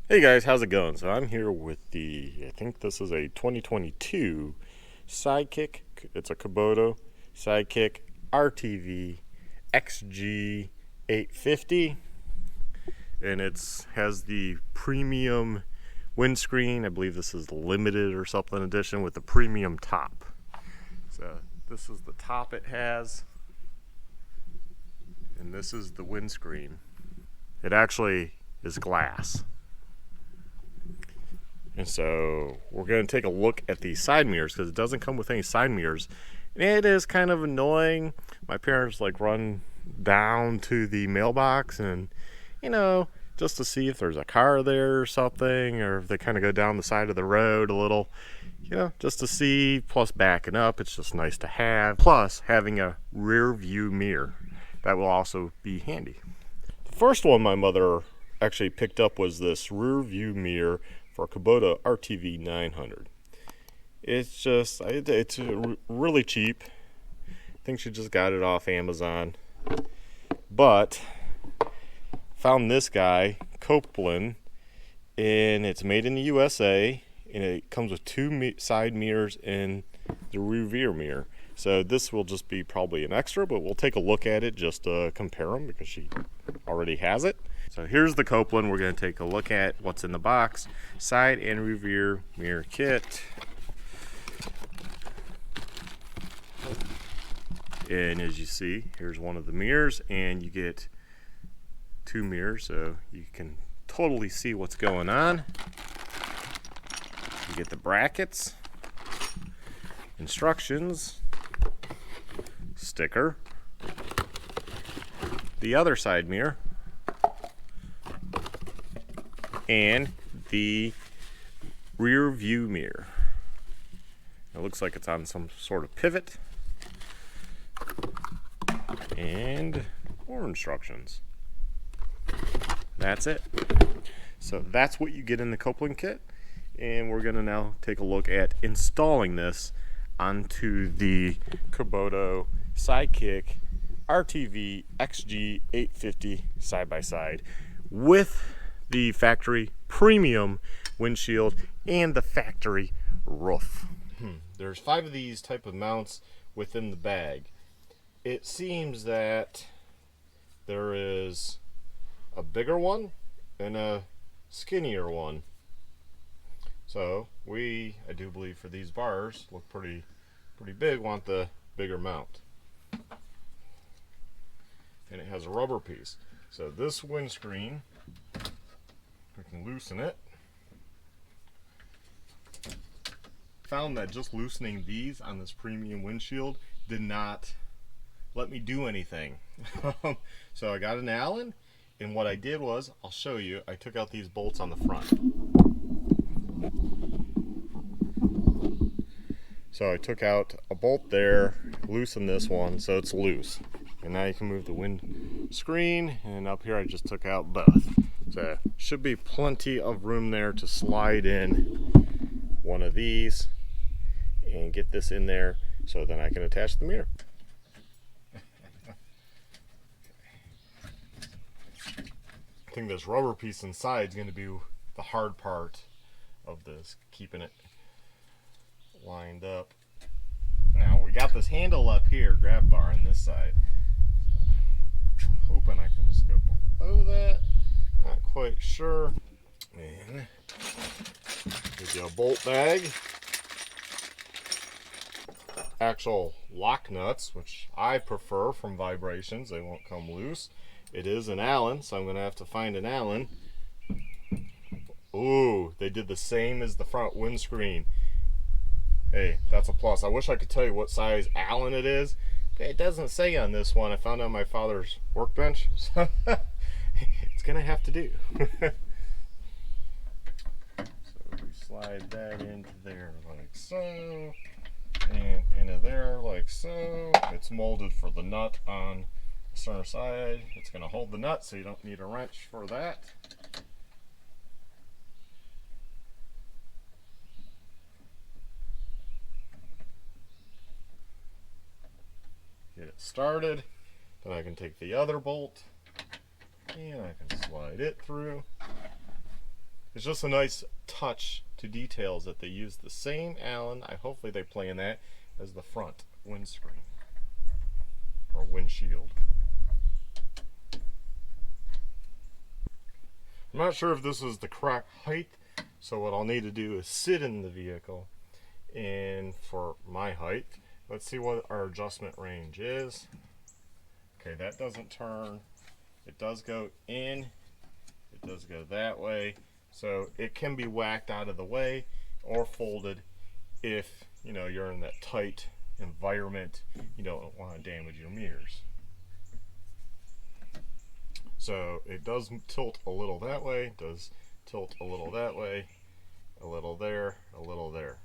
Hey guys, how's it going? So I'm here with I think this is a 2022 SideKick. It's a Kubota SideKick RTV XG850, and it has the premium windscreen. I believe this is limited or something edition with the premium top. So this is the top it has, and this is the windscreen. It actually is glass. And so we're going to take a look at the side mirrors because it doesn't come with any side mirrors. And it is kind of annoying. My parents run down to the mailbox and, just to see if there's a car there or something, or if they kind of go down the side of the road a little, just to see. Plus backing up, it's just nice to have. Plus having a rear view mirror. That will also be handy. The first one my mother actually picked up was this rear view mirror for Kubota RTV 900. It's really cheap. I think she just got it off Amazon. But found this guy, Kolpin, and it's made in the USA, and it comes with two side mirrors and the rear mirror. So this will just be probably an extra, but we'll take a look at it just to compare them because she already has it. So here's the Kolpin. We're going to take a look at what's in the box. Side and rear mirror kit. And as you see, here's one of the mirrors, and you get two mirrors so you can totally see what's going on. You get the brackets, instructions, sticker, the other side mirror, and the rear view mirror. It looks like it's on some sort of pivot, and more instructions. That's it. So that's what you get in the Kolpin kit, and we're going to now take a look at installing this onto the Kubota SideKick RTV XG850 side-by-side with the factory premium windshield and the factory roof. There's 5 of these type of mounts within the bag. It seems that there is a bigger one and a skinnier one. So I do believe for these bars look pretty big, want the bigger mount. And it has a rubber piece. So this windscreen, we can loosen it. Found that just loosening these on this premium windshield did not let me do anything. So I got an Allen, and what I did was, I'll show you, I took out these bolts on the front. So I took out a bolt there, loosened this one so it's loose. And now you can move the windscreen, and up here I just took out both. So should be plenty of room there to slide in one of these and get this in there so then I can attach the mirror. I think this rubber piece inside is going to be the hard part of this, keeping it lined up. Now we got this handle up here, grab bar on this side. I'm hoping I can just go below that. Not quite sure. And here's your bolt bag. Actual lock nuts, which I prefer from vibrations. They won't come loose. It is an Allen, so I'm going to have to find an Allen. Ooh, they did the same as the front windscreen. Hey, that's a plus. I wish I could tell you what size Allen it is. It doesn't say on this one. I found it on my father's workbench, so it's going to have to do. So we slide that into there like so, and into there like so. It's molded for the nut on the center side. It's going to hold the nut, so you don't need a wrench for that. Get it started, then I can take the other bolt and I can slide it through. it's just a nice touch to details that they use the same Allen. Hopefully they play in that as the front windscreen or windshield. I'm not sure if this is the correct height, so what I'll need to do is sit in the vehicle, and for my height, let's see what our adjustment range is. Okay, that doesn't turn. It does go in. It does go that way. So it can be whacked out of the way or folded if you're in that tight environment. You don't want to damage your mirrors. So it does tilt a little that way, does tilt a little that way, a little there, a little there.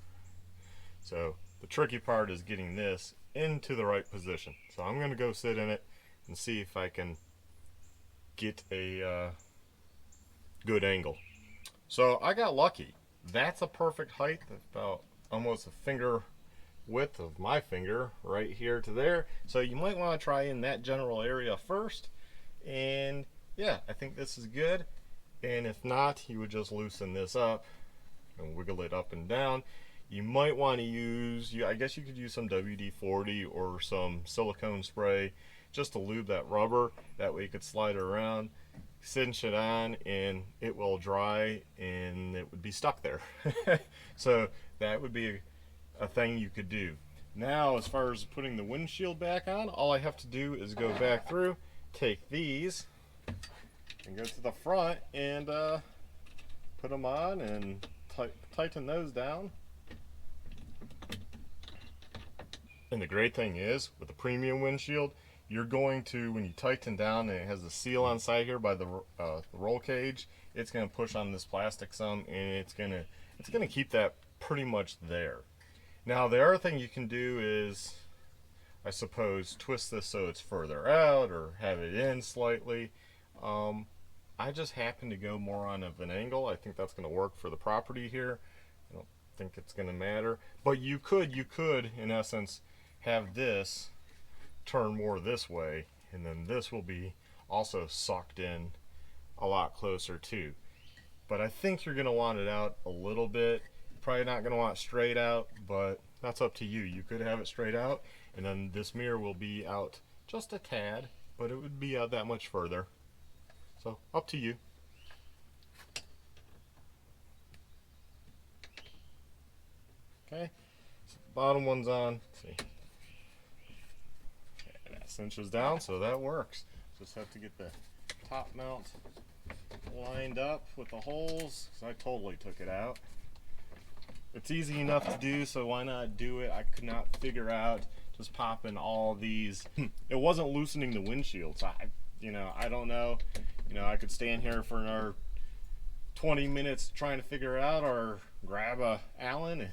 So the tricky part is getting this into the right position. So I'm going to go sit in it and see if I can get a good angle. So I got lucky. That's a perfect height, about almost a finger width of my finger right here to there. So you might want to try in that general area first. And yeah, I think this is good. And if not, you would just loosen this up and wiggle it up and down. You might want to use, I guess you could use some WD-40 or some silicone spray just to lube that rubber. That way you could slide it around, cinch it on, and it will dry and it would be stuck there. So that would be a thing you could do. Now, as far as putting the windshield back on, all I have to do is go back through, take these and go to the front and put them on and tighten those down. And the great thing is, with the premium windshield, you're going to, when you tighten down and it has the seal on side here by the roll cage, it's going to push on this plastic some, and it's going to keep that pretty much there. Now the other thing you can do is, I suppose, twist this so it's further out or have it in slightly. I just happen to go more on of an angle. I think that's going to work for the property here. I don't think it's going to matter, but you could in essence have this turn more this way, and then this will be also sucked in a lot closer too. But I think you're going to want it out a little bit. Probably not going to want it straight out, but that's up to you. You could have it straight out, and then this mirror will be out just a tad, but it would be out that much further. So up to you. Okay, so the bottom one's on. Let's see. Okay, that cinches down, so that works. Just have to get the top mount lined up with the holes, because I totally took it out. It's easy enough to do, so why not do it? I could not figure out just popping all these. It wasn't loosening the windshield, so I don't know. I could stand here for another 20 minutes trying to figure it out, or grab a Allen and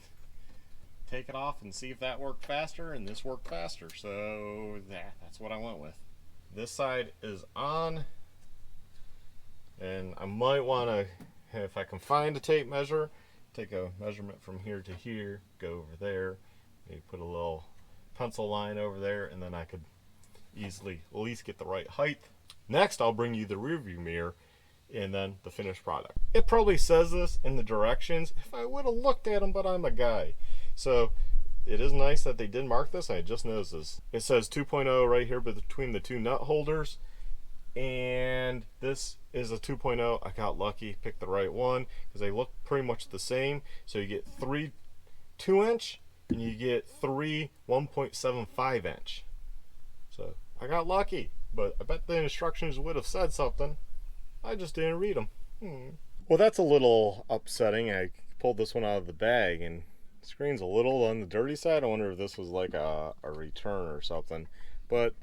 take it off and see if that worked faster, and this worked faster. So that's what I went with. This side is on, and I might want to, if I can find a tape measure, take a measurement from here to here, go over there, maybe put a little pencil line over there, and then I could easily at least get the right height. Next, I'll bring you the rear view mirror and then the finished product. It probably says this in the directions if I would have looked at them, but I'm a guy. So it is nice that they did mark this. I just noticed this. It says 2.0 right here between the two nut holders, and this is a 2.0. I got lucky, picked the right one, because they look pretty much the same. So you get 3 2-inch and you get 3 1.75 inch. So I got lucky, but I bet the instructions would have said something. I just didn't read them. Well, that's a little upsetting. I pulled this one out of the bag and the screen's a little on the dirty side. I wonder if this was like a return or something. But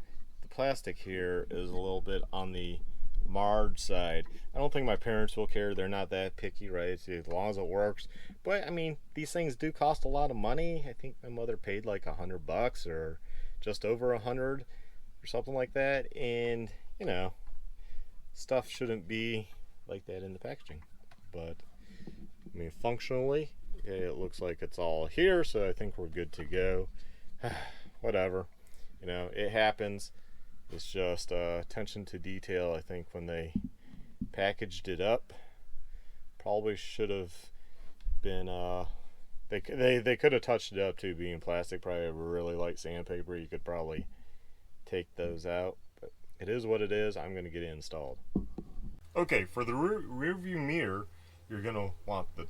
the plastic here is a little bit on the marred side. I don't think my parents will care. They're not that picky, right? As long as it works. But I mean, these things do cost a lot of money. I think my mother paid like $100 or just over 100 or something like that. And stuff shouldn't be like that in the packaging. But I mean, functionally, it looks like it's all here, so I think we're good to go. Whatever, it happens. It's just attention to detail. I think when they packaged it up Probably should have been, they could have touched it up too, being plastic. Probably a really light sandpaper. You could probably take those out, but it is what it is. I'm going to get it installed. Okay, for the rear view mirror, you're going to want the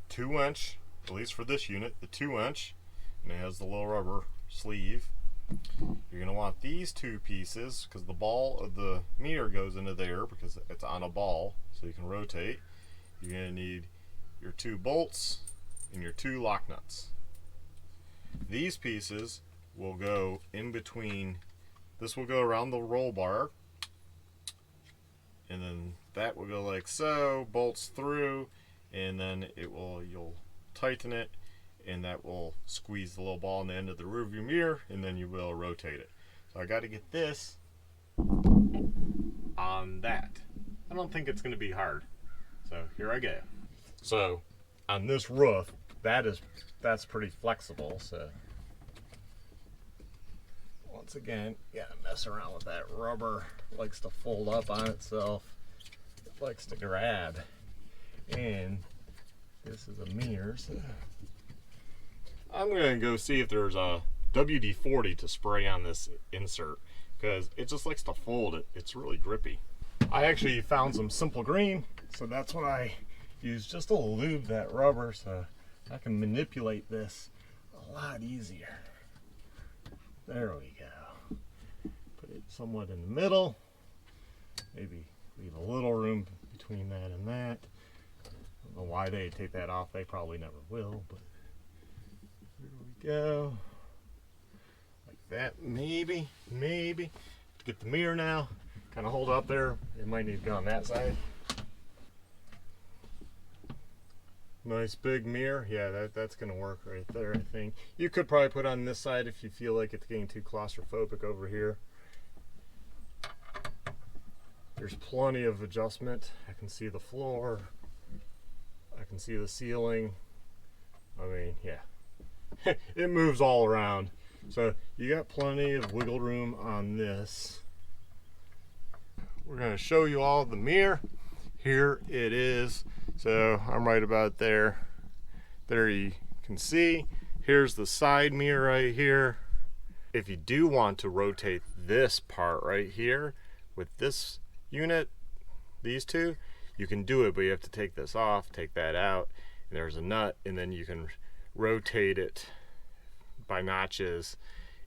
2-inch, at least for this unit, the 2-inch, and it has the little rubber sleeve. You're going to want these two pieces because the ball of the mirror goes into there because it's on a ball, so you can rotate. You're going to need your 2 bolts and your 2 lock nuts. These pieces will go in between. This will go around the roll bar, and then that will go like so, bolts through, and then you'll tighten it, and that will squeeze the little ball in the end of the rear view mirror, and then you will rotate it. So I got to get this on that. I don't think it's going to be hard. So here I go. So on this roof, that's pretty flexible. So once again, you gotta mess around with that rubber. It likes to fold up on itself. It likes to grab. And this is a mirror. So I'm gonna go see if there's a WD-40 to spray on this insert because it just likes to fold it. It's really grippy. I actually found some Simple Green, so that's what I use, just to lube that rubber so I can manipulate this a lot easier. There we go. Put it somewhat in the middle. Maybe leave a little room between that and that. I don't know why they take that off. They probably never will, but here we go. Like that, maybe. Get the mirror now. Kind of hold up there. It might need to go on that side. Nice big mirror. Yeah, that's gonna work right there, I think. You could probably put on this side if you feel like it's getting too claustrophobic over here. There's plenty of adjustment. I can see the floor. I can see the ceiling. I mean, yeah. It moves all around. So you got plenty of wiggle room on this. We're gonna show you all the mirror. Here it is. So I'm right about there. There you can see. Here's the side mirror right here. If you do want to rotate this part right here with this unit, these two, you can do it, but you have to take this off, take that out, and there's a nut, and then you can rotate it by notches.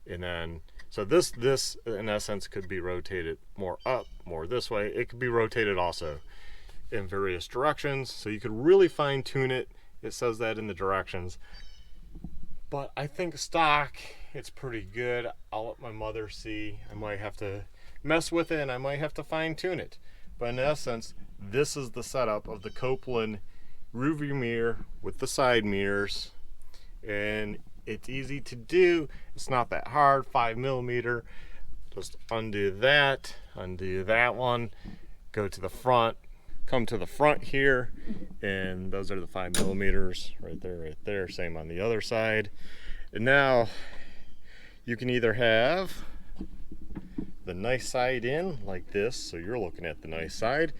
And then, so this in essence could be rotated more up, more this way. It could be rotated also in various directions, so you could really fine tune it. It says that in the directions, but I think stock, it's pretty good. I'll let my mother see. I might have to mess with it and I might have to fine tune it, but in essence, this is the setup of the Kolpin rear view mirror with the side mirrors, and it's easy to do. It's not that hard. 5mm. Just undo that one, go to the front, come to the front here, and those are the 5mm right there. Same on the other side. And now you can either have the nice side in like this, so you're looking at the nice side,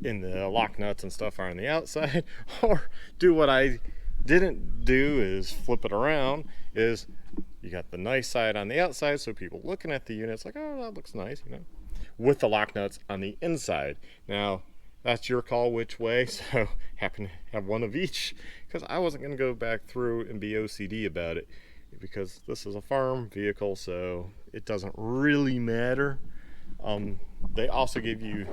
and the lock nuts and stuff are on the outside, or do what I didn't do, is flip it around. Is you got the nice side on the outside, so people looking at the units like, oh, that looks nice, you know, with the lock nuts on the inside. Now that's your call which way, so happen to have one of each, because I wasn't going to go back through and be OCD about it, because this is a farm vehicle, so it doesn't really matter. They also give you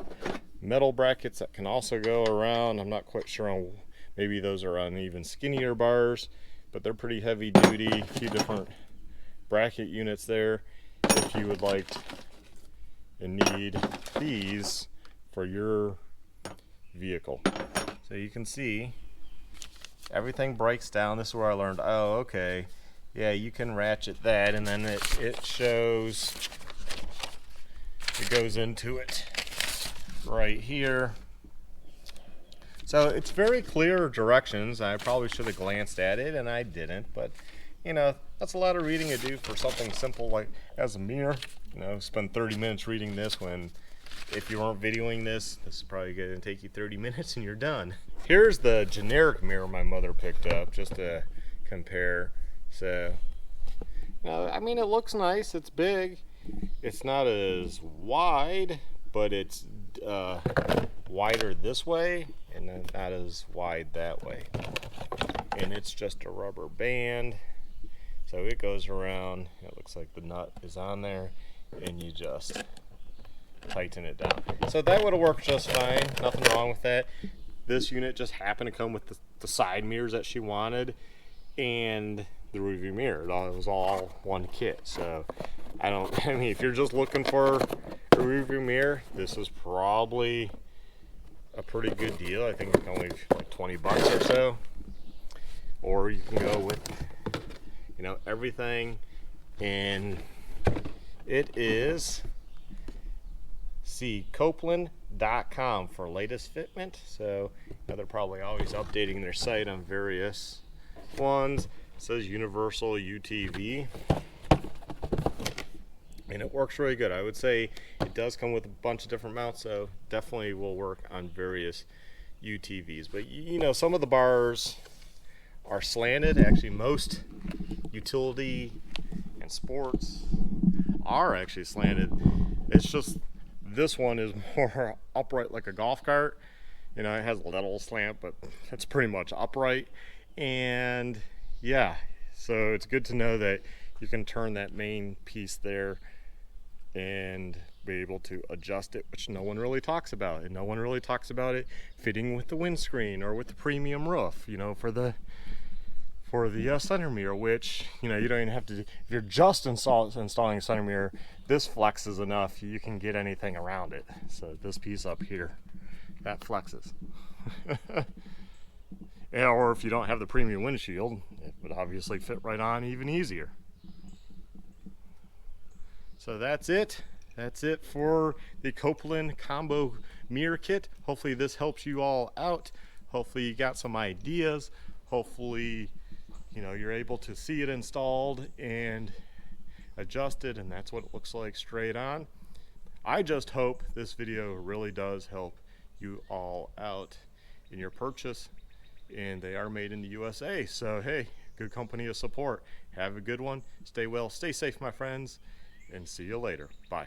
metal brackets that can also go around. I'm not quite sure on, maybe those are on even skinnier bars, but they're pretty heavy duty. A few different bracket units there if you would like and need these for your vehicle. So you can see everything breaks down. This is where I learned, oh, okay, yeah, you can ratchet that, and then it shows, it goes into it right here. So it's very clear directions. I probably should have glanced at it, and I didn't, but you know, that's a lot of reading to do for something simple like as a mirror. You know, spend 30 minutes reading this when if you weren't videoing this is probably going to take you 30 minutes and you're done. Here's the generic mirror my mother picked up just to compare. So, I mean, it looks nice. It's big. It's not as wide, but it's wider this way and then not as wide that way. And it's just a rubber band. So it goes around. It looks like the nut is on there and you just tighten it down. So that would have worked just fine. Nothing wrong with that. This unit just happened to come with the side mirrors that she wanted and the rearview mirror. It was all one kit. So I mean, if you're just looking for a rearview mirror, this is probably a pretty good deal. I think it's only like 20 bucks or so. Or you can go with, everything. And it is Kolpin.com for latest fitment. So they're probably always updating their site on various ones. It says universal UTV, and it works really good. I would say it does come with a bunch of different mounts, so definitely will work on various UTVs. But some of the bars are slanted. Actually, most utility and sports are actually slanted. It's just this one is more upright like a golf cart. It has a little slant, but it's pretty much upright. And yeah, so it's good to know that you can turn that main piece there and be able to adjust it, which no one really talks about. And no one really talks about it fitting with the windscreen or with the premium roof, for the center mirror, which you don't even have to. If you're just installing a center mirror, this flexes enough you can get anything around it. So this piece up here, that flexes. Or if you don't have the premium windshield, it would obviously fit right on even easier. So that's it. That's it for the Kolpin combo mirror kit. Hopefully this helps you all out. Hopefully you got some ideas. Hopefully you're able to see it installed and adjusted, and that's what it looks like straight on. I just hope this video really does help you all out in your purchase, and they are made in the USA. So hey, good company to support. Have a good one. Stay well, stay safe, my friends, and see you later. Bye.